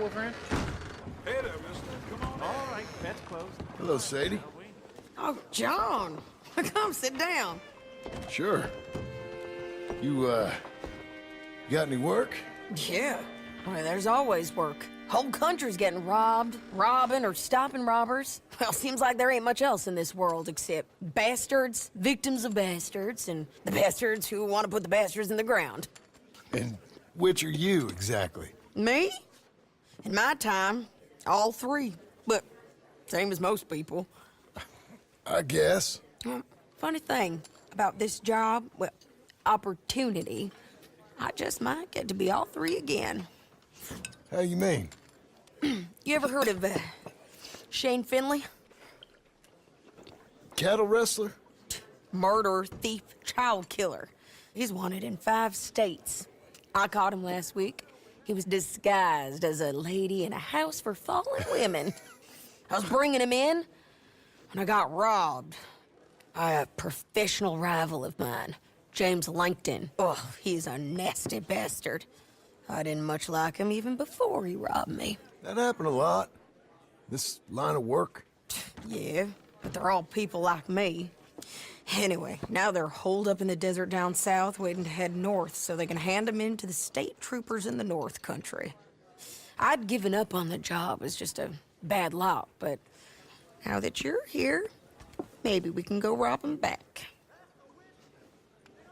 for, friend? Hey there, mister. Come on in. All right, that's closed. Hello, Sadie. Oh, John. Come sit down. Sure. You got any work? Yeah. Well, there's always work. Whole country's getting robbed, robbing, or stopping robbers. Well, seems like there ain't much else in this world except bastards, victims of bastards, and the bastards who want to put the bastards in the ground. And which are you, exactly? Me? In my time, all three. But same as most people. I guess. Funny thing about this job, well, opportunity, I just might get to be all three again. How you mean? You ever heard of Shane Finley? Cattle wrestler? Murderer, thief, child killer. He's wanted in 5 states. I caught him last week. He was disguised as a lady in a house for fallen women. I was bringing him in, and I got robbed by a professional rival of mine, James Langton. Oh, he's a nasty bastard. I didn't much like him even before he robbed me. That happened a lot. This line of work. Yeah, but they're all people like me. Anyway, now they're holed up in the desert down south, waiting to head north so they can hand them in to the state troopers in the north country. I'd given up on the job as just a bad lot, but now that you're here, maybe we can go rob them back.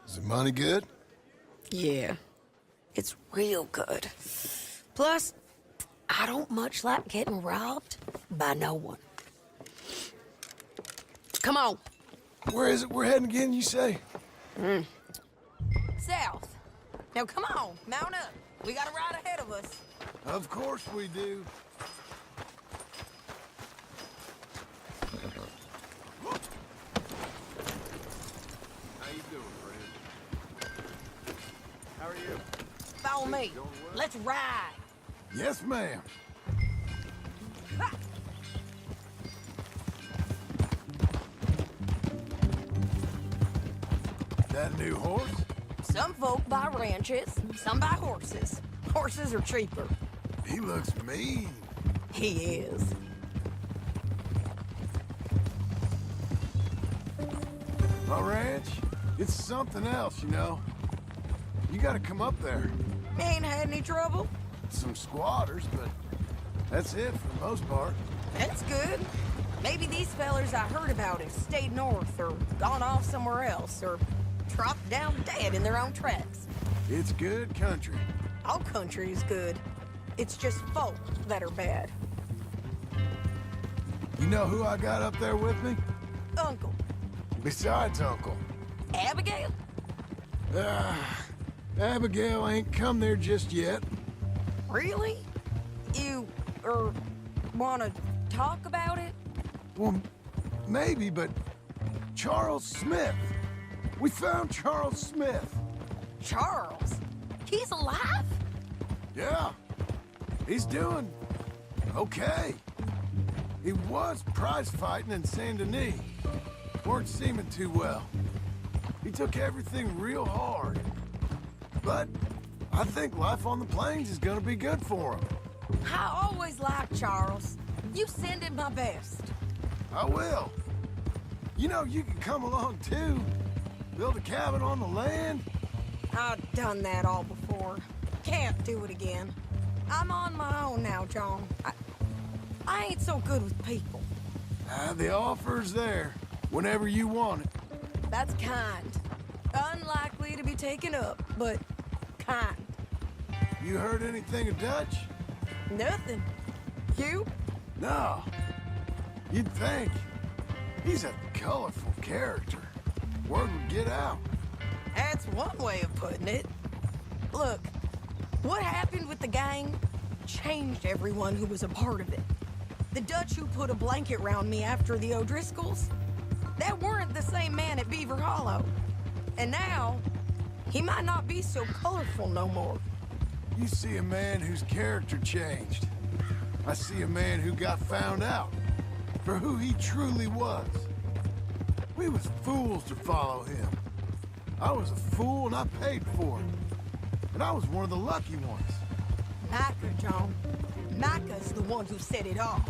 Is the money good? Yeah, it's real good. Plus, I don't much like getting robbed by no one. Come on. Where is it we're heading again, you say? South. Now come on, mount up. We got a ride ahead of us. Of course we do. How you doing, friend? How are you? Follow me. Let's ride. Yes, ma'am. Ha! That new horse? Some folk buy ranches, some buy horses. Horses are cheaper. He looks mean. He is. My ranch, it's something else, you know. You gotta come up there. Ain't had any trouble? Some squatters, but that's it for the most part. That's good. Maybe these fellers I heard about have stayed north or gone off somewhere else or dropped down dead in their own tracks. It's good country. All country is good. It's just folk that are bad. You know who I got up there with me? Uncle. Besides Uncle. Abigail? Abigail ain't come there just yet. Really? You, wanna talk about it? Well, maybe, but Charles Smith. We found Charles Smith. Charles? He's alive? Yeah. He's doing okay. He was prize fighting in Saint Denis. Weren't seeming too well. He took everything real hard. But I think life on the plains is gonna be good for him. I always liked Charles. You send him my best. I will. You know, you can come along too. Build a cabin on the land. I've done that all before. Can't do it again. I'm on my own now, John. I ain't so good with people. The offer's there, whenever you want it. That's kind. Unlikely to be taken up, but kind. You heard anything of Dutch? Nothing. You? No. You'd think. He's a colorful character. Word would get out. That's one way of putting it. Look, what happened with the gang changed everyone who was a part of it. The Dutch who put a blanket round me after the O'Driscolls, that weren't the same man at Beaver Hollow. And now, he might not be so colorful no more. You see a man whose character changed. I see a man who got found out for who he truly was. We was fools to follow him. I was a fool and I paid for it. And I was one of the lucky ones. Micah, John. Micah's the one who set it off.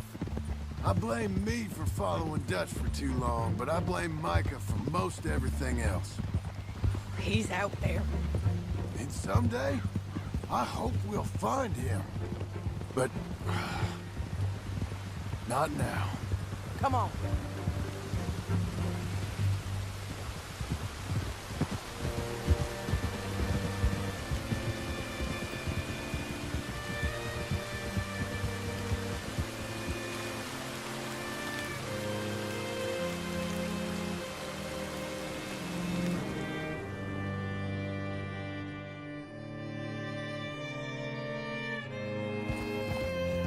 I blame me for following Dutch for too long, but I blame Micah for most everything else. He's out there. And someday, I hope we'll find him. But... not now. Come on.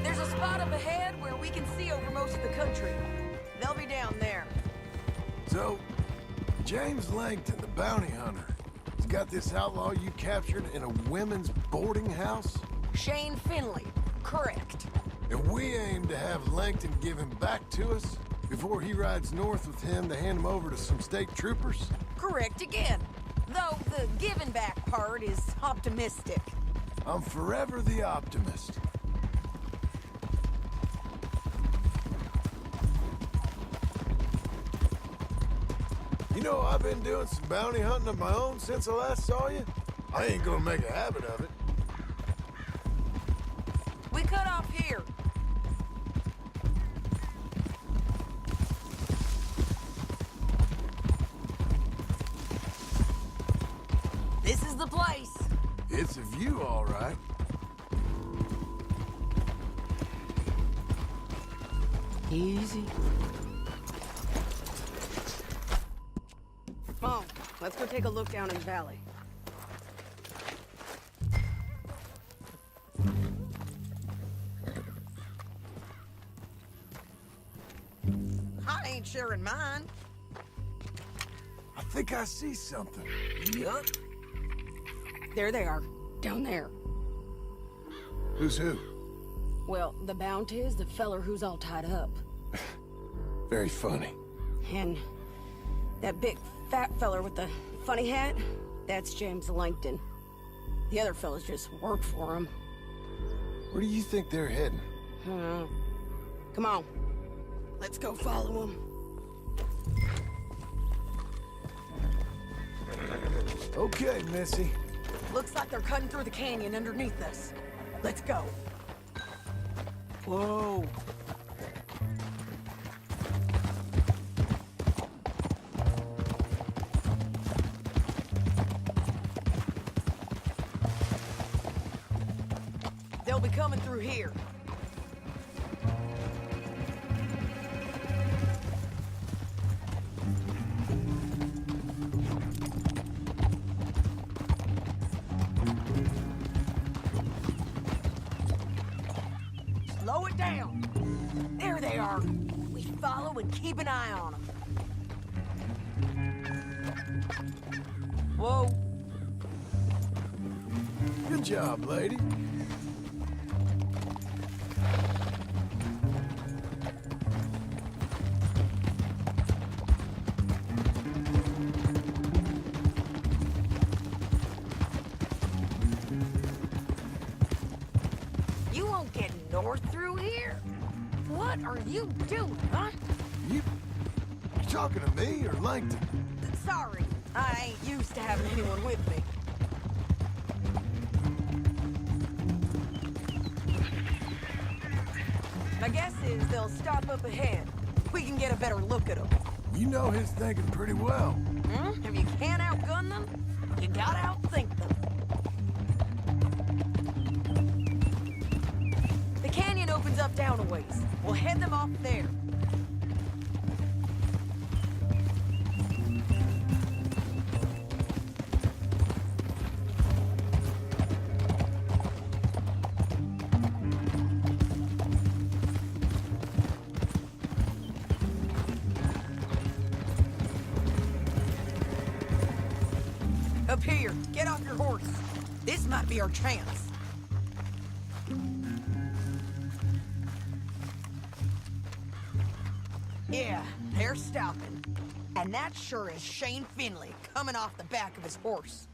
There's a spot up ahead where we can see over most of the country. They'll be down there. So, James Langton, the bounty hunter, has got this outlaw you captured in a women's boarding house? Shane Finley. Correct. And we aim to have Langton give him back to us before he rides north with him to hand him over to some state troopers? Correct again. Though the giving back part is optimistic. I'm forever the optimist. You know, I've been doing some bounty hunting of my own since I last saw you. I ain't gonna make a habit of it. We cut off here. This is the place. It's a view, all right. Easy. Come on, let's go take a look down in the valley. I ain't sharing mine. I think I see something. Yup. There they are, down there. Who's who? Well, the bounty is the feller who's all tied up. Very funny. And that big fat feller with the funny hat, that's James Langton. The other fellas just work for him. Where do you think they're heading? Come on. Let's go follow him. Okay, Missy. Looks like they're cutting through the canyon underneath us. Let's go. Whoa. They'll be coming through here. Slow it down. There they are. We follow and keep an eye on them. Whoa. Good job, lady. You won't get north through here? What are you doing, huh? You talking to me or Langton? Sorry, I ain't used to having anyone with me. My guess is they'll stop up ahead. We can get a better look at them. You know his thinking pretty well. If you can't outgun them, you gotta outthink them. The canyon opens up down a ways. We'll head them off there. Up here, get off your horse. This might be our chance. Yeah, they're stopping. And that sure is Shane Finley coming off the back of his horse.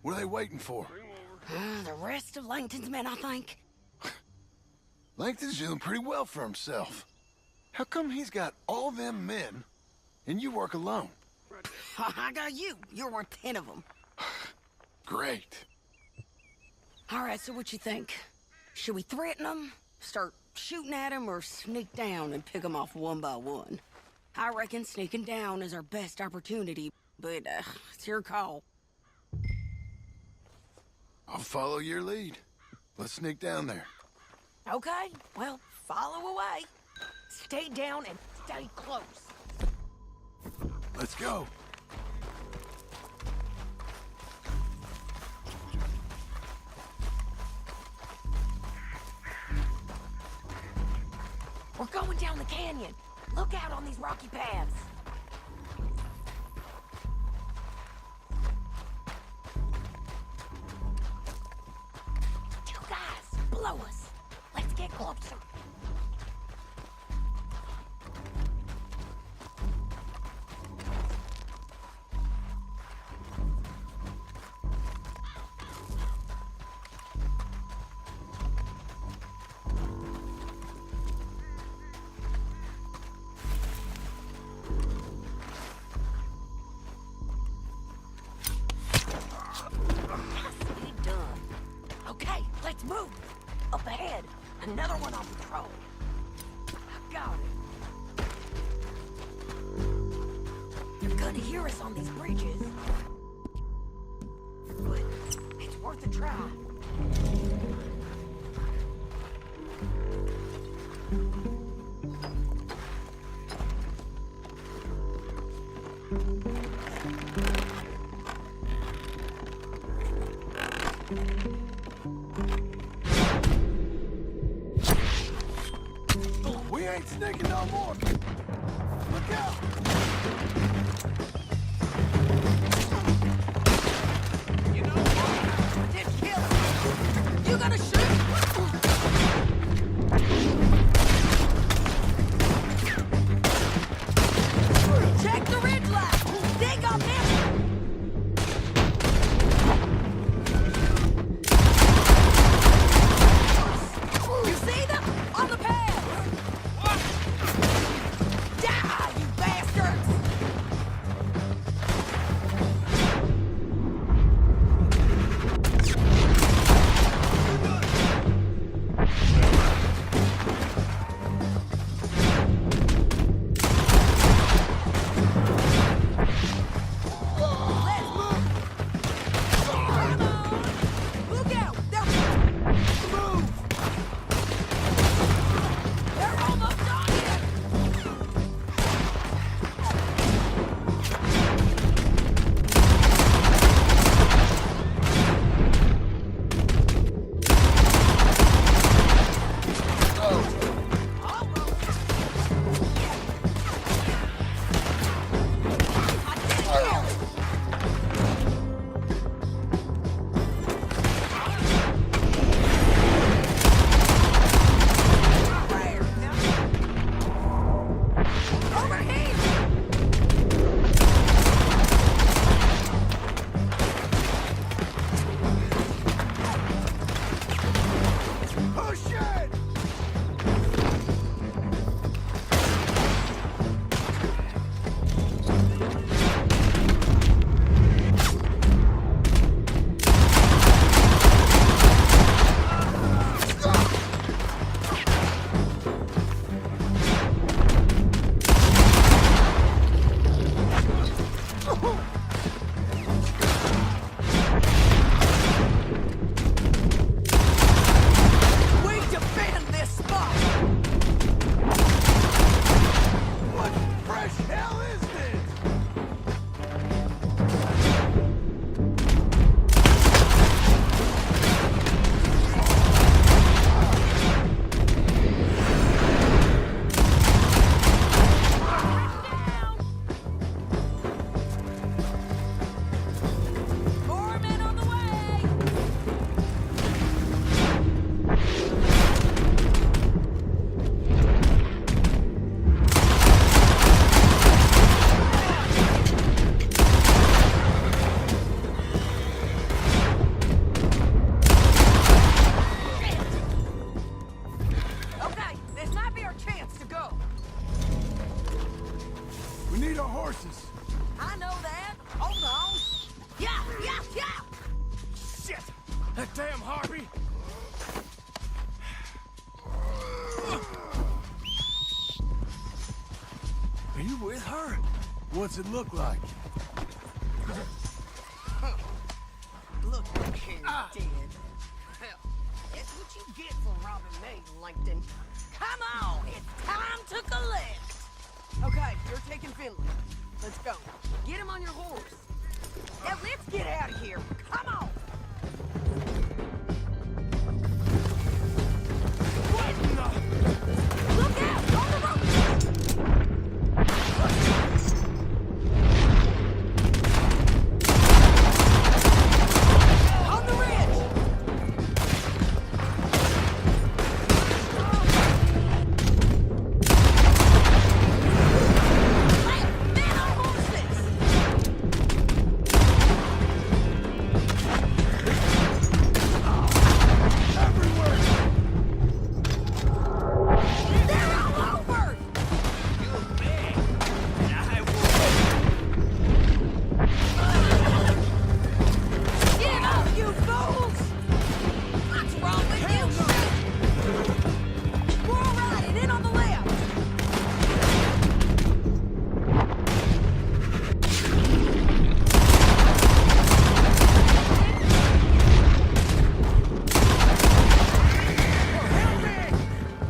What are they waiting for? The rest of Langton's men, I think. Langton's doing pretty well for himself. How come he's got all them men, and you work alone? I got you. You're worth 10 of them. Great. All right, so what you think? Should we threaten them, start shooting at them, or sneak down and pick them off one by one? I reckon sneaking down is our best opportunity, but it's your call. I'll follow your lead. Let's sneak down there. Okay, well, follow away. Stay down and stay close. Let's go. We're going down the canyon. Look out on these rocky paths. Two guys below us. Let's get closer. Okay, let's move. Up ahead, another one on patrol. I got it. They're gonna hear us on these bridges. But it's worth a try. We ain't sneaking no more. Look out! You know what? Did kill. You gonna shoot? Check the ridge line. They got them. You see them on the path? Die, you bastards! Let's move! Come on! Look out! Move! They're almost on you! Over here! Push it! need our horses. I know that. Hold on. Yeah, yeah, yeah! Shit! That damn harpy! Are you with her? What's it look like? Look here, dead. Hell, that's what you get for robbing me, Langton. Come on, it's time to collect. Okay, you're taking Finley. Let's go. Get him on your horse. Now let's get out of here. Come on. What in the... Look out! On the road! On the ridge! Men on horses! They're all over! Get up, you fools! What's wrong with you? We're all riding in on the left.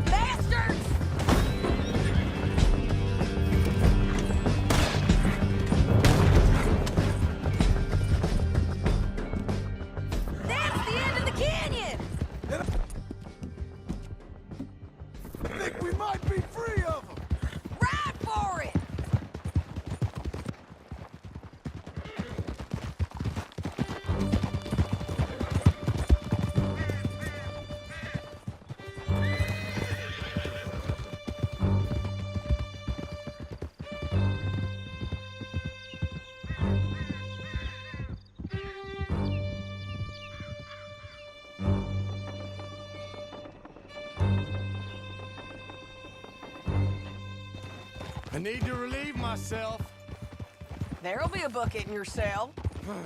Bastards! That's the end of the canyon! I think we might be free of them. Ride for it! I need to relieve myself. There'll be a bucket in your cell.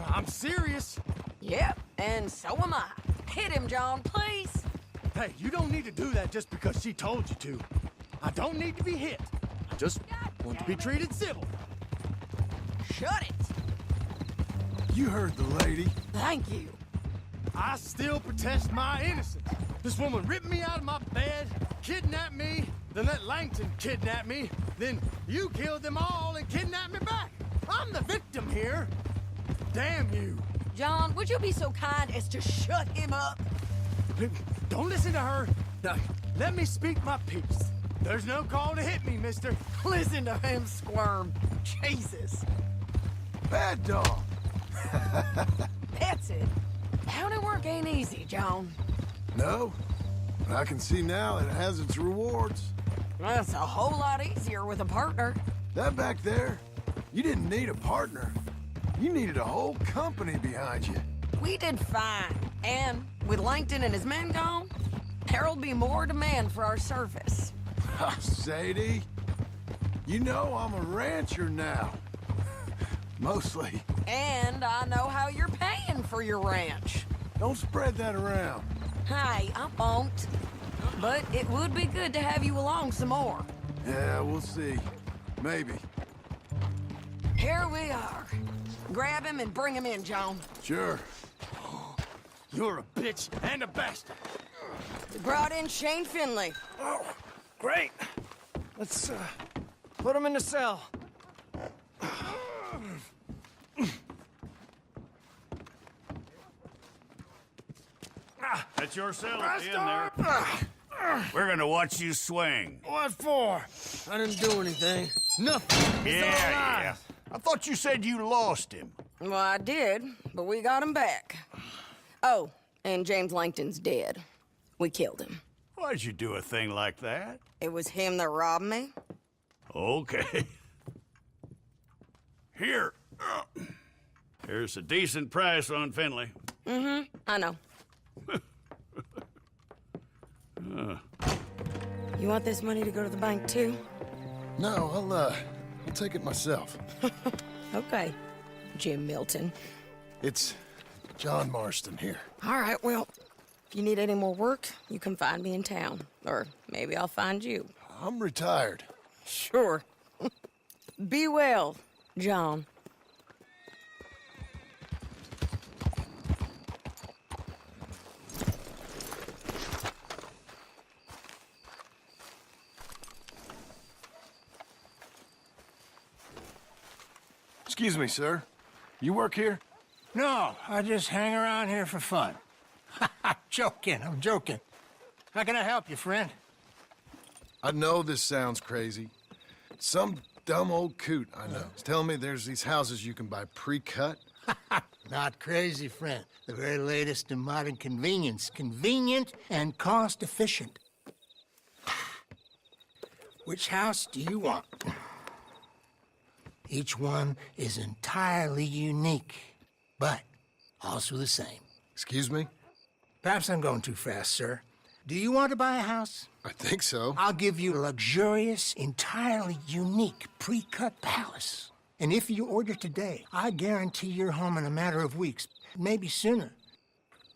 I'm serious. Yep, and so am I. Hit him, John, please. Hey, you don't need to do that just because she told you to. I don't need to be hit. I just want to be treated civil. Shut it. You heard the lady. Thank you. I still protest my innocence. This woman ripped me out of my bed, kidnapped me, then let Langton kidnap me, then you killed them all and kidnapped me back. I'm the victim here. Damn you. John, would you be so kind as to shut him up? Don't listen to her. Now, let me speak my piece. There's no call to hit me, mister. Listen to him squirm. Jesus. Bad dog. That's it. County work ain't easy, John. No, but I can see now that it has its rewards. That's a whole lot easier with a partner. That back there, you didn't need a partner. You needed a whole company behind you. We did fine. And with Langton and his men gone, there'll be more demand for our service. Sadie, you know I'm a rancher now. Mostly. And I know how you're paying for your ranch. Don't spread that around. Hey, I won't. But it would be good to have you along some more. Yeah, we'll see. Maybe. Here we are. Grab him and bring him in, John. Sure. You're a bitch and a bastard. We brought in Shane Finley. Oh, great. Let's, put him in the cell. That's your cell at the end there. We're gonna watch you swing. What for? I didn't do anything. Nothing. It's all Yeah. lies. I thought you said you lost him. Well, I did, but we got him back. Oh, and James Langton's dead. We killed him. Why'd you do a thing like that? It was him that robbed me. Okay. Here. Here's a decent price on Finley. I know. You want this money to go to the bank, too? No, I'll take it myself. Okay, Jim Milton. It's John Marston here. All right, well, if you need any more work, you can find me in town. Or maybe I'll find you. I'm retired. Sure. Be well, John. Excuse me, sir. You work here? No, I just hang around here for fun. I'm joking. How can I help you, friend? I know this sounds crazy. Some dumb old coot I know is telling me there's these houses you can buy pre-cut. Not crazy, friend. The very latest in modern convenience. Convenient and cost-efficient. Which house do you want? Each one is entirely unique, but also the same. Excuse me? Perhaps I'm going too fast, sir. Do you want to buy a house? I think so. I'll give you a luxurious, entirely unique pre-cut palace. And if you order today, I guarantee you're home in a matter of weeks, maybe sooner.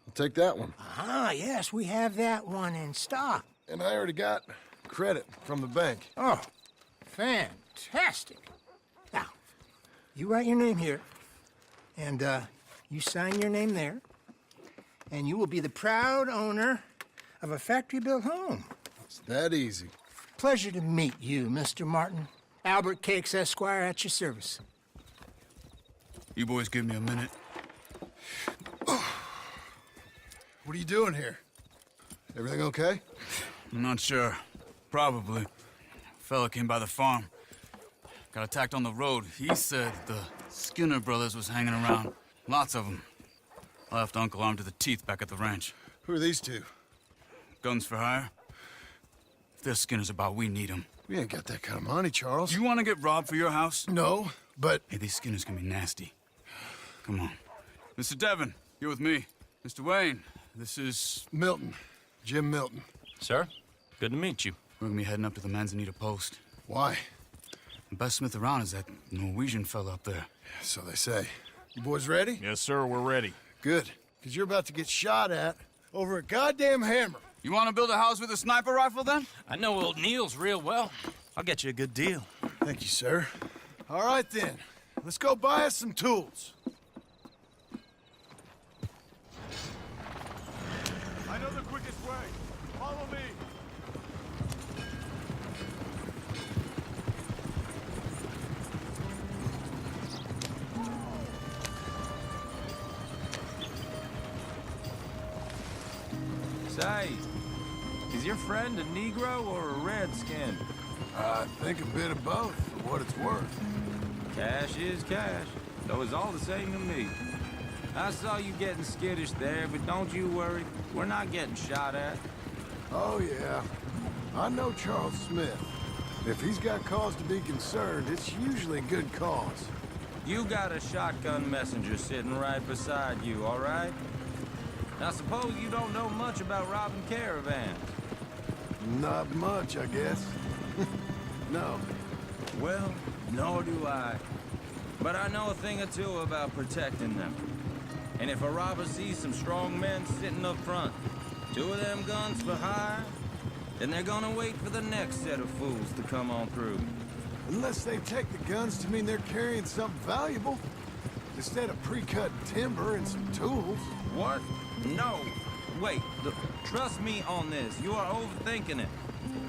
I'll take that one. Ah, yes, we have that one in stock. And I already got credit from the bank. Oh, fantastic. Now, you write your name here, and you sign your name there, and you will be the proud owner of a factory-built home. It's that easy. Pleasure to meet you, Mr. Martin. Albert Cakes, Esquire, at your service. You boys give me a minute. What are you doing here? Everything okay? I'm not sure. Probably. Fella came by the farm. Got attacked on the road. He said the Skinner brothers was hanging around. Lots of them. I left Uncle armed to the teeth back at the ranch. Who are these two? Guns for hire? If there's Skinner's about, we need them. We ain't got that kind of money, Charles. You want to get robbed for your house? No, but... Hey, these Skinners can be nasty. Come on. Mr. Devon, you're with me. Mr. Wayne, this is... Milton. Jim Milton. Sir, good to meet you. We're gonna be heading up to the Manzanita post. Why? The best smith around is that Norwegian fella up there. So they say. You boys ready? Yes, sir, we're ready. Good. Because you're about to get shot at over a goddamn hammer. You want to build a house with a sniper rifle, then? I know old Neil's real well. I'll get you a good deal. Thank you, sir. All right, then. Let's go buy us some tools. I know the quickest way. Follow me. Say, is your friend a Negro or a Redskin? I think a bit of both, for what it's worth. Cash is cash, though it's all the same to me. I saw you getting skittish there, but don't you worry. We're not getting shot at. Oh, yeah. I know Charles Smith. If he's got cause to be concerned, it's usually a good cause. You got a shotgun messenger sitting right beside you, all right? Now, suppose you don't know much about robbing caravans. Not much, I guess. No. Well, nor do I. But I know a thing or two about protecting them. And if a robber sees some strong men sitting up front, 2 of them guns for hire, then they're gonna wait for the next set of fools to come on through. Unless they take the guns to mean they're carrying something valuable. Instead of pre-cut timber and some tools. What? No. Wait, trust me on this. You are overthinking it.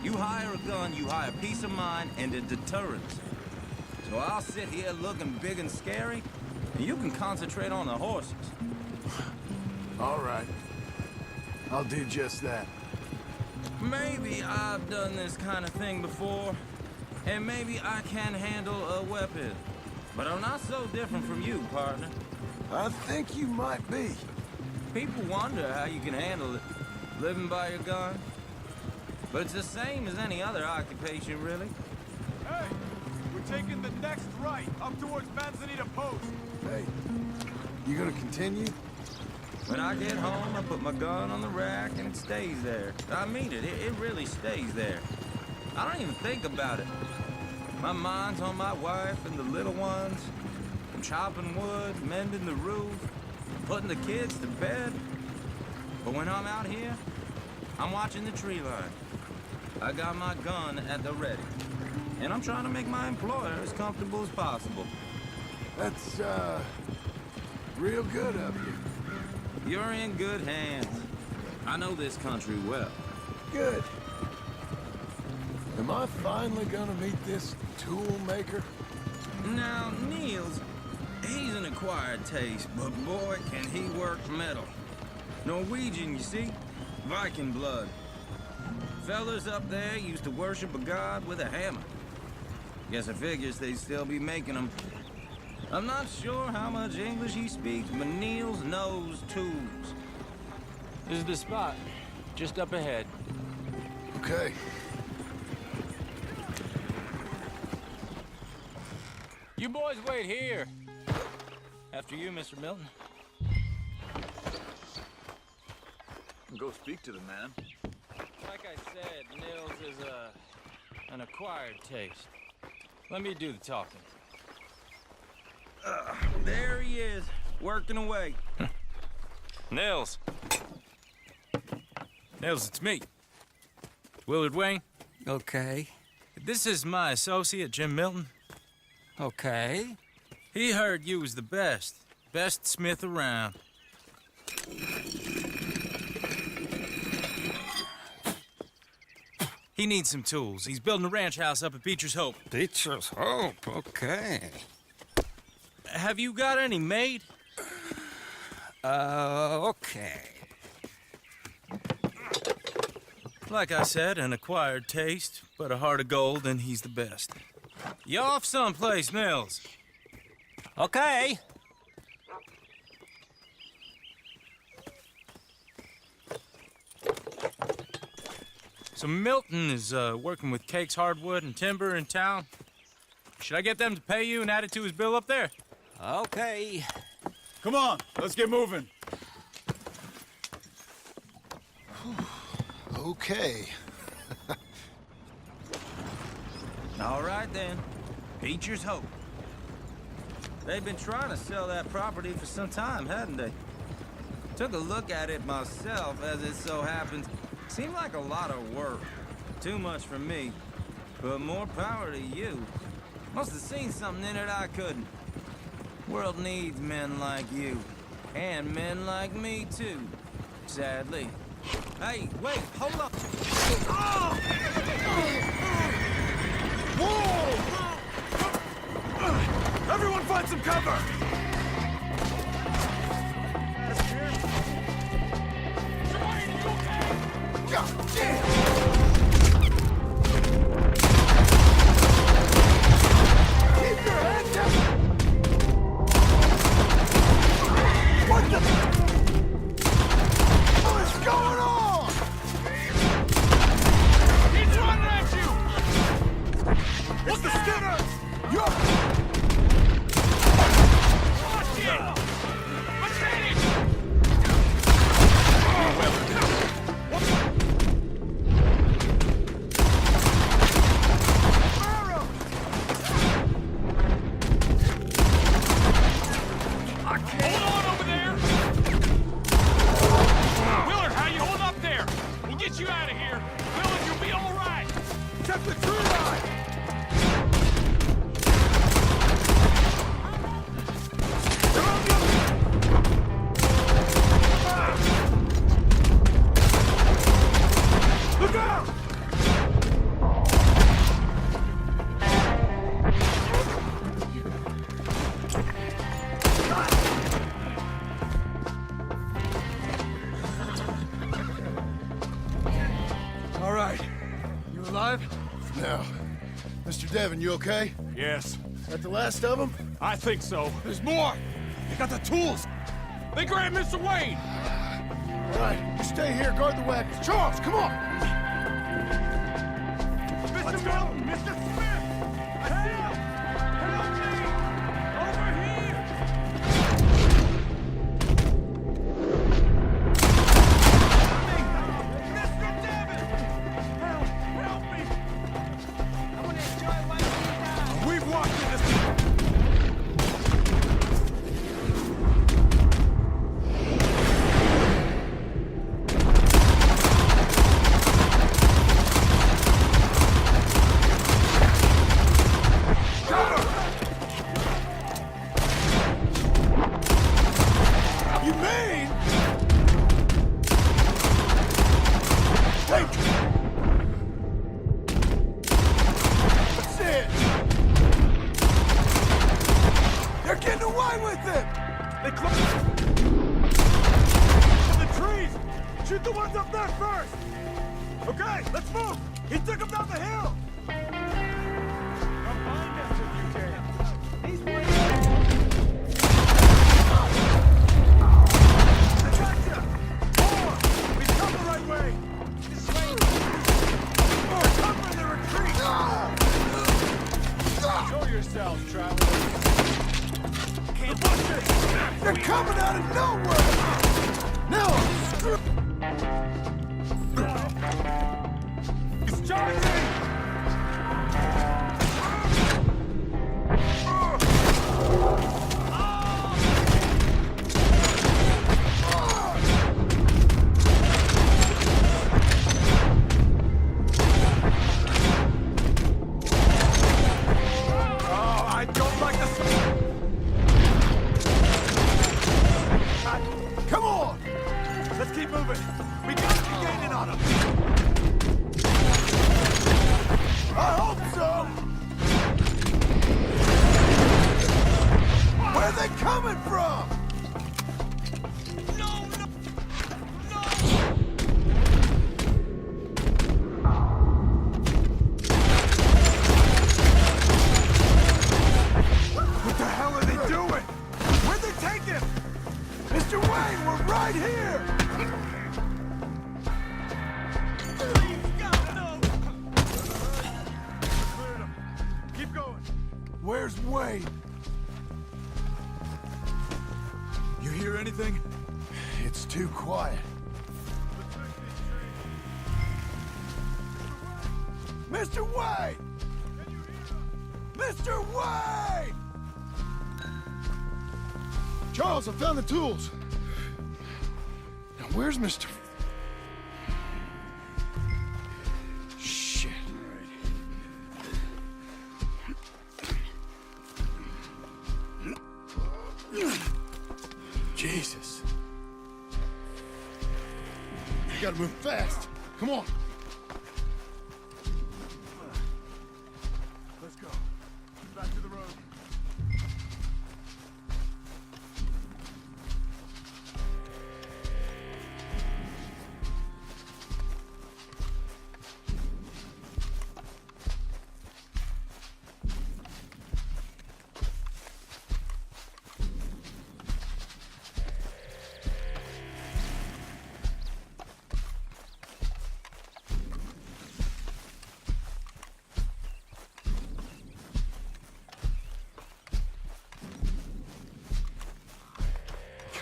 You hire a gun, you hire peace of mind and a deterrence. So I'll sit here looking big and scary, and you can concentrate on the horses. All right. I'll do just that. Maybe I've done this kind of thing before, and maybe I can handle a weapon. But I'm not so different from you, partner. I think you might be. People wonder how you can handle it, living by your gun. But it's the same as any other occupation, really. Hey, we're taking the next right, up towards Manzanita Post. Hey, you gonna continue? When I get home, I put my gun on the rack and it stays there. I mean it, it really stays there. I don't even think about it. My mind's on my wife and the little ones. I'm chopping wood, mending the roof, putting the kids to bed. But when I'm out here, I'm watching the tree line. I got my gun at the ready. And I'm trying to make my employer as comfortable as possible. That's, real good of you. You're in good hands. I know this country well. Good. Am I finally gonna meet this tool maker? Now, Niels, he's an acquired taste, but boy, can he work metal. Norwegian, you see? Viking blood. Fellas up there used to worship a god with a hammer. Guess I figures they'd still be making them. I'm not sure how much English he speaks, but Niels knows tools. This is the spot. Just up ahead. Okay. You boys wait here. After you, Mr. Milton. Go speak to the man. Like I said, Nils is an acquired taste. Let me do the talking. There he is, working away. Nils. Nils, it's me. Willard Wayne. Okay. This is my associate, Jim Milton. Okay. He heard you was the best. Best smith around. He needs some tools. He's building a ranch house up at Beecher's Hope. Beecher's Hope, okay. Have you got any made? Okay. Like I said, an acquired taste, but a heart of gold, and he's the best. You off someplace, Nils? Okay. So Milton is working with Cake's Hardwood and Timber in town. Should I get them to pay you and add it to his bill up there? Okay. Come on, let's get moving. Okay. All right then, Beecher's Hope. They've been trying to sell that property for some time, hadn't they? Took a look at it myself, as it so happens. Seemed like a lot of work. Too much for me. But more power to you. Must have seen something in it I couldn't. World needs men like you. And men like me, too. Sadly. Hey, wait, hold up. Oh! Whoa! Everyone find some cover! God damn! Keep your head down! What the? What is going on? He's running at you! It's the Skinner! Watch it! Machete! Hold on over there! Willard, how you hold up there? We'll get you out of here. Willard, you'll be all right. Check the tree line! Look out! All right. You alive? Now, Mr. Devon, you okay? Yes, That the last of them? I think so. There's more! They got the tools! They grabbed Mr. Wayne! All right, you stay here, guard the wagons. Charles, come on! Mr. Milton! Mr. Smith! Help! Help me! Over here! Mr. Devon! Help! Help me! I want to enjoy while you away with him! They close! The trees! Shoot the ones up there first! Okay, let's move! He took him down the hill! Come find us if you can. He's waiting! I gotcha! More! We've come the right way! This way! More! Cover the retreat! Show yourselves, travelers! Can't push it! They're coming out of nowhere! Now I'm screwed! It's charging! Come on! Let's keep moving. We gotta be gaining on them. I hope so! Where are they coming from? What the hell are they doing? Where'd they take him? Mr. Wayne, we're right here! Cleared him. Keep going. Where's Wayne? You hear anything? It's too quiet. Mr. Wayne! Mr. Wayne! Charles, I found the tools. Now, where's Mr. Shit. Jesus. You gotta move fast. Come on. Let's go. Back to the road.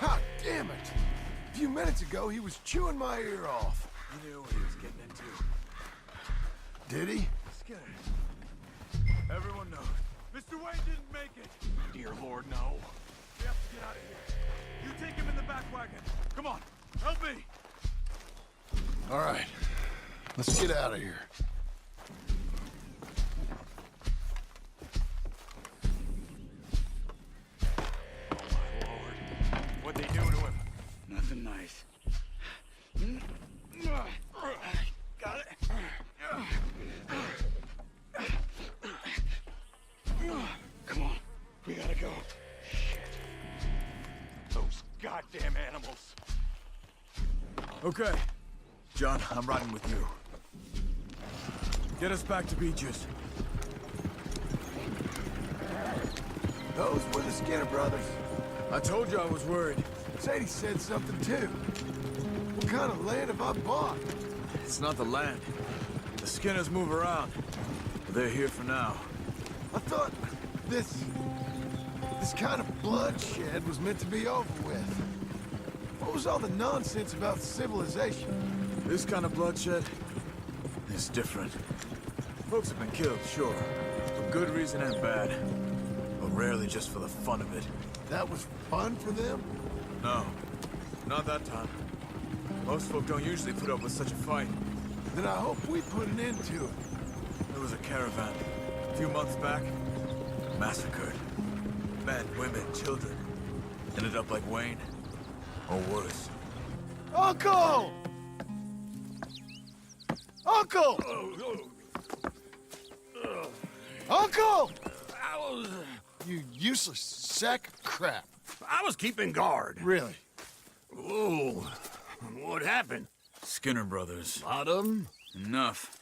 God damn it! A few minutes ago, he was chewing my ear off. He knew what he was getting into. Did he? Skinner. Everyone knows. Mr. Wayne didn't make it. Dear Lord, no. We have to get out of here. You take him in the back wagon. Come on, help me. All right. Let's get out of here. What'd they do to him? Nothing nice. Got it. Come on. We gotta go. Those goddamn animals. Okay. John, I'm riding with you. Get us back to Beecher's. Those were the Skinner brothers. I told you I was worried. Sadie said something too. What kind of land have I bought? It's not the land. The Skinners move around. But they're here for now. I thought this kind of bloodshed was meant to be over with. What was all the nonsense about civilization? This kind of bloodshed is different. Folks have been killed, sure. For good reason and bad. But rarely just for the fun of it. That was fun for them? No. Not that time. Most folk don't usually put up with such a fight. Then I hope we put an end to it. There was a caravan. A few months back. Massacred. Men, women, children. Ended up like Wayne. Or worse. Uncle! Uncle! Uncle! you useless sack of crap. I was keeping guard. Really? Ooh, what happened? Skinner brothers. Lot of them? Enough.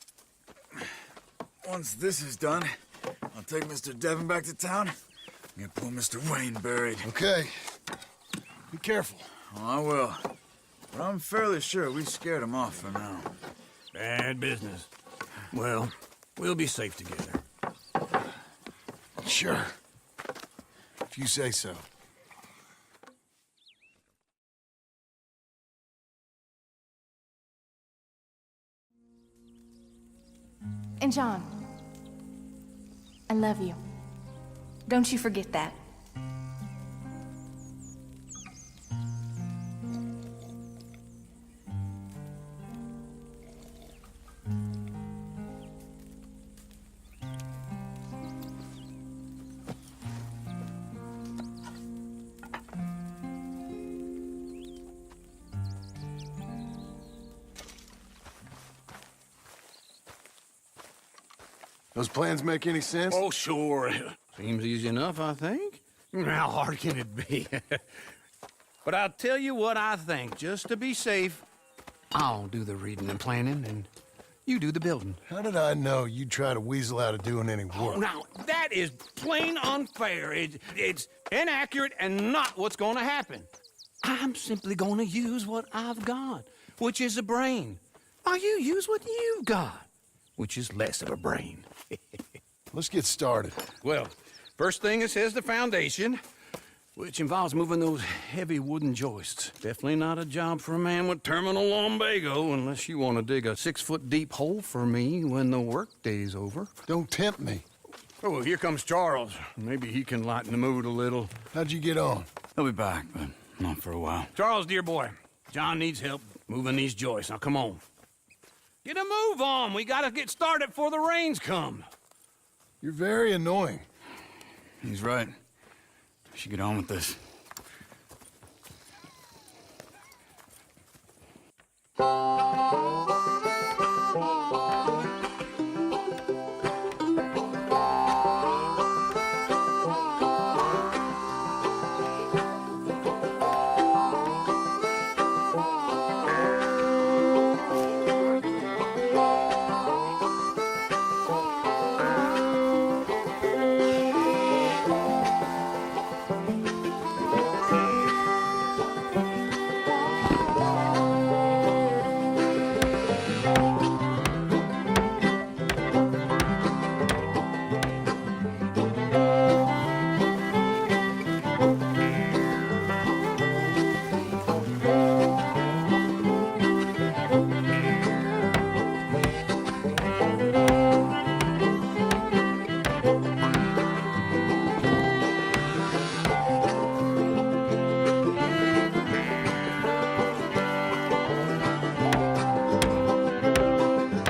Once this is done, I'll take Mr. Devon back to town and get poor Mr. Wayne buried. Okay. Be careful. Oh, I will. But I'm fairly sure we scared him off for now. Bad business. Well, we'll be safe together. Sure. If you say so. And John, I love you. Don't you forget that. Those plans make any sense? Oh, sure. Seems easy enough, I think. How hard can it be? But I'll tell you what I think, just to be safe. I'll do the reading and planning, and you do the building. How did I know you'd try to weasel out of doing any Oh, work? now, that is plain unfair. It's inaccurate and not what's going to happen. I'm simply going to use what I've got, which is a brain. While you use what you've got, which is less of a brain. Let's get started. Well, first thing it says the foundation, which involves moving those heavy wooden joists. Definitely not a job for a man with terminal lumbago unless you want to dig a 6-foot deep hole for me when the workday's over. Don't tempt me. Oh, here comes Charles. Maybe he can lighten the mood a little. How'd you get on? He'll be back, but not for a while. Charles, dear boy, John needs help moving these joists. Now, come on. Get a move on. We gotta get started before the rains come. You're very annoying. He's right. We should get on with this.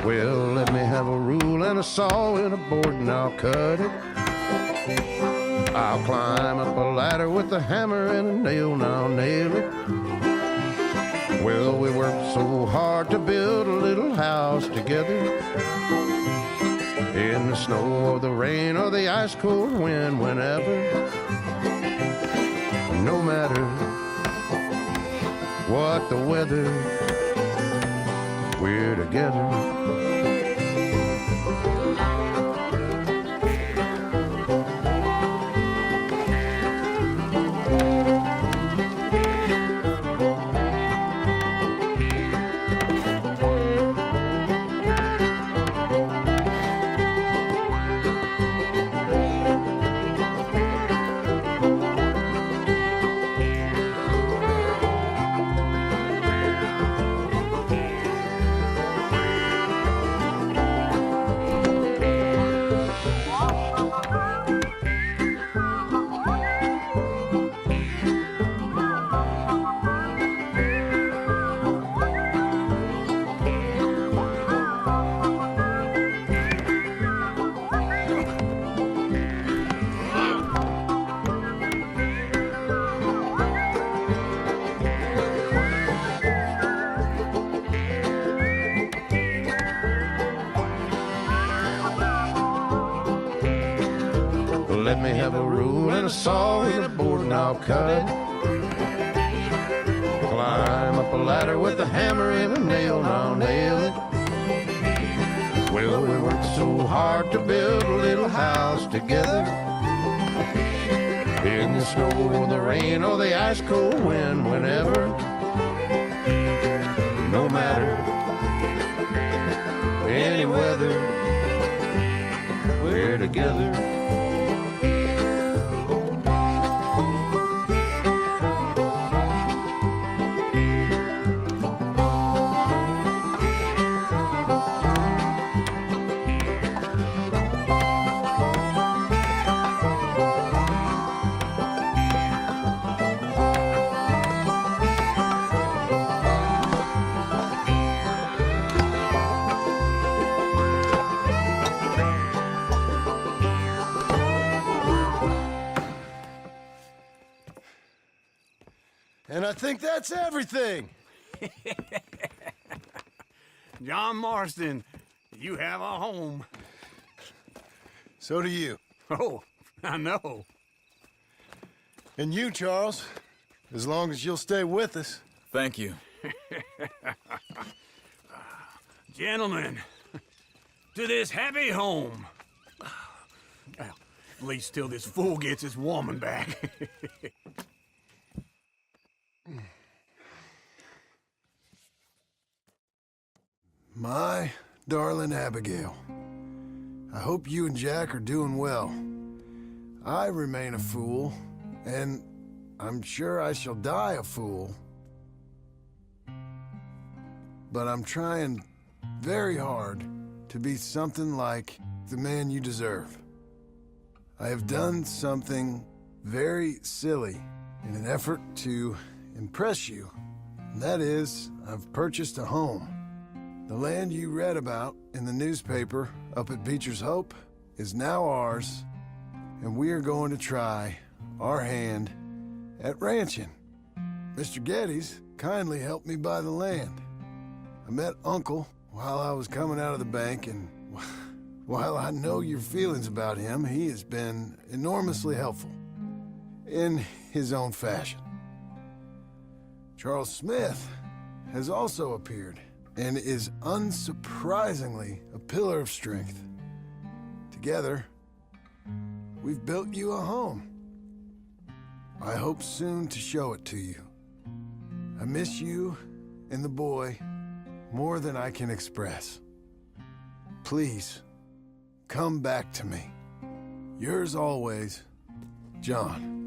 Well, let me have a rule and a saw and a board and I'll cut it. I'll climb up a ladder with a hammer and a nail and I'll nail it. Well, we worked so hard to build a little house together. In the snow or the rain or the ice cold wind, whenever. No matter what the weather, we're together. have a rule and a saw and a board and I'll cut it. Climb up a ladder with a hammer and a nail and I'll nail it. Well, we worked so hard to build a little house together. In the snow or the rain or the ice cold wind, whenever. No matter any weather, we're together. And I think that's everything. John Marston, you have a home. So do you. Oh, I know. And you, Charles, as long as you'll stay with us. Thank you. Gentlemen, to this happy home. Well, at least till this fool gets his woman back. My darling Abigail, I hope you and Jack are doing well. I remain a fool, and I'm sure I shall die a fool. But I'm trying very hard to be something like the man you deserve. I have done something very silly in an effort to impress you, and that is, I've purchased a home. The land you read about in the newspaper up at Beecher's Hope is now ours, and we are going to try our hand at ranching. Mr. Geddes kindly helped me buy the land. I met Uncle while I was coming out of the bank, and while I know your feelings about him, he has been enormously helpful in his own fashion. Charles Smith has also appeared and is unsurprisingly a pillar of strength. Together, we've built you a home. I hope soon to show it to you. I miss you and the boy more than I can express. Please, come back to me. Yours always, John.